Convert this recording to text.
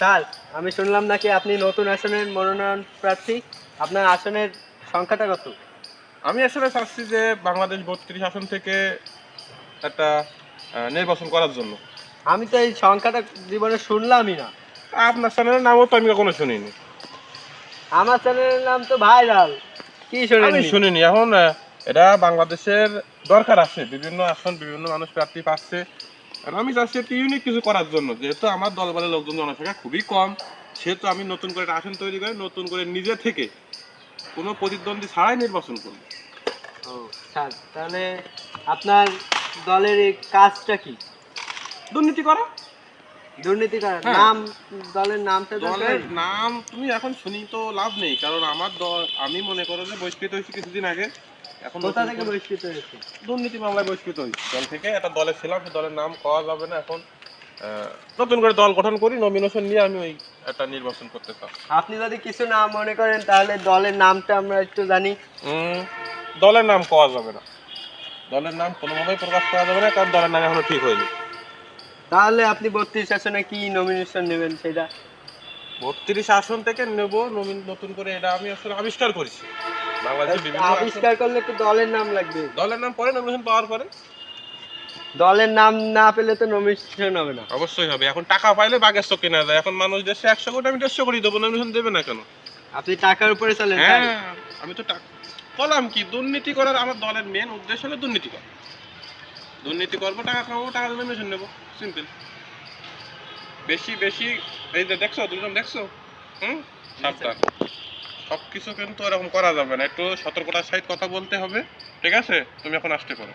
Sir, আমি শুনলাম নাকি আপনি নতুন আসনের মনোনয়ন প্রার্থী। আপনার আসনের সংখ্যাটা কত? আমি আসলে চাচ্ছি যে বাংলাদেশ 32 আসন থেকে একটা নির্বাচন করার জন্য। আমি তো এই সংখ্যাটা জীবনে শুনলামই না। আপনার চ্যানেলের নামও তো আমি কখনো শুনিনি। আমার চ্যানেলের নাম তো ভাইরাল। কি আমি শোনেননি? শুনিনি। এখন এটা বাংলাদেশের দরকার আছে, বিভিন্ন আসন বিভিন্ন মানুষ প্রার্থী পাচ্ছে। আর আমি চাচ্ছি একটু ইউনিক কিছু করার জন্য, যেহেতু আমার দলবলের লোকজন জনসংখ্যা খুবই কম, সেহেতু আমি নতুন করে একটা আসন তৈরি করে নতুন করে নিজে থেকে কোনো প্রতিদ্বন্দ্বী ছাড়াই নির্বাচন করব। ও স্যার, তাহলে আপনার দলের এই কাজটা কি? দুর্নীতি করা। দুর্নীতি করার হ্যাঁ। নাম, দলের নামটা তো দলের জানি। নাম তুমি এখন শুনি তো লাভ নেই, কারণ আমার দল, আমি মনে করো যে বহিষ্কৃত হয়েছি কিছুদিন আগে। এখন কোথা নতুন থেকে করে বহিষ্কৃত হয়েছে? দুর্নীতি মামলায় বহিষ্কৃত হয়েছি দল থেকে। একটা দলে ছিলাম, সে দলের নাম পাওয়া যাবে না এখন। নতুন করে দল গঠন করি, নমিনেশন নিয়ে আমি ওই একটা নির্বাচন করতে চাই। আপনি যদি কিছু না মনে করেন তাহলে দলের নামটা আমরা একটু জানি। দলের নাম পাওয়া যাবে না, দলের নাম কোনোভাবেই প্রকাশ করা যাবে না, কারণ দলের নাম এখনো ঠিক হয়নি। তাহলে আপনি 32 আসনে কি নমিনেশন নেবেন সেটা? 32 আসন থেকে নেব নতুন করে, এটা আমি আসলে আবিষ্কার করেছি। বাংলাদেশের বিভিন্ন আসন আবিষ্কার করলে তো দলের নাম লাগবে। দলের নাম পরে নমিনেশন পাওয়ার পরে দলের নাম না পেলে তো নমিনেশন হবে না। অবশ্যই হবে। এখন টাকা পাইলে বাগের চোখ কেনা যায়। এখন মানুষ দেশে 100 কোটি, আমি 150 কোটি দেবো, নমিনেশন দেবে না কেন? আপনি টাকার উপরে চলেন হ্যাঁ, তাহলে। আমি তো টাকা বললাম কি, দুর্নীতি করার আমার দলের মেন উদ্দেশ্য হলো দুর্নীতি করা। দুর্নীতি করবো, টাকা খাবো, টাকা নমিনেশন নেবো, সিম্পল। বেশি বেশি এই যে দেখছো, দুজন দেখছো, সাবধান। সবকিছু কিন্তু এরকম করা যাবে না, একটু সতর্কতার সহিত কথা বলতে হবে। ঠিক আছে, তুমি এখন আসতে পারো।